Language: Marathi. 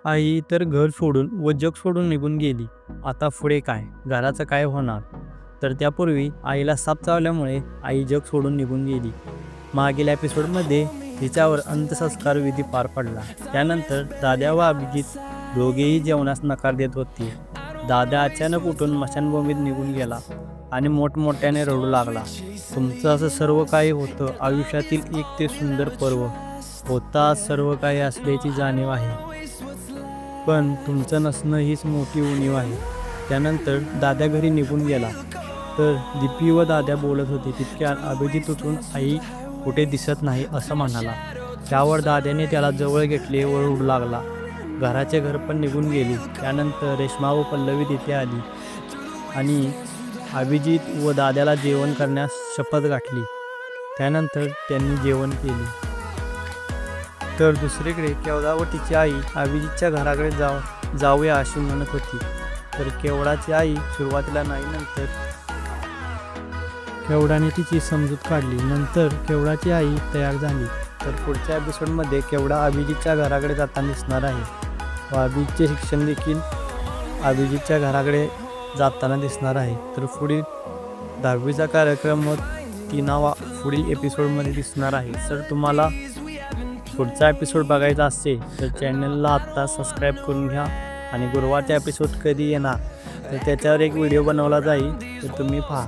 आई तर घर सोडून व जग सोडून निघून गेली. आता पुढे काय? घराचं काय होणार? तर त्यापूर्वी आईला साप चावल्यामुळे आई जग सोडून निघून गेली. मागील एपिसोडमध्ये तिच्यावर अंत्यसंस्कार विधी पार पडला. त्यानंतर दाद्या व अभिजित दोघेही जेवणास नकार देत होते. दादा अचानक उठून स्मशानभूमीत निघून गेला आणि मोठमोठ्याने रडू लागला. तुमचं असं सर्व काही होतं आयुष्यातील एक ते सुंदर पर्व होता. सर्व काही असल्याची जाणीव आहे, पण तुमचं नसणं हीच मोठी उणीव आहे. त्यानंतर दाद्या घरी निघून गेला तर दीपी व दाद्या बोलत होते. तितक्यात अभिजित उठून आई कुठे दिसत नाही असं म्हणाला. त्यावर दाद्याने त्याला जवळ घेतले व रडू लागला. घराचे घर पण निघून गेली. त्यानंतर रेश्मा व पल्लवी तिथे आली आणि अभिजित व दाद्याला जेवण करण्यास शपथ गाठली. त्यानंतर त्यांनी जेवण केले. तर दुसरीकडे केवढा व तिची आई अभिजितच्या घराकडे जाऊया अशी म्हणत होती. तर केवढाची आई सुरुवातीला नाही, नंतर केवढाने तिची समजूत काढली. नंतर केवढाची आई तयार झाली. तर पुढच्या एपिसोडमध्ये केवढा अभिजितच्या घराकडे जाताना दिसणार आहे व अभिजितचे शिक्षण देखील अभिजितच्या घराकडे जाताना दिसणार आहे. तर पुढील 10वीचा कार्यक्रम व तिनावा पुढील एपिसोडमध्ये दिसणार आहे. तर तुम्हाला पुढचा एपिसोड बघायचा असेल तर चॅनलला आत्ता सबस्क्राईब करून घ्या आणि गुरुवारचा एपिसोड कधी येणार तर त्याच्यावर एक व्हिडिओ बनवला जाईल, तर तुम्ही पहा.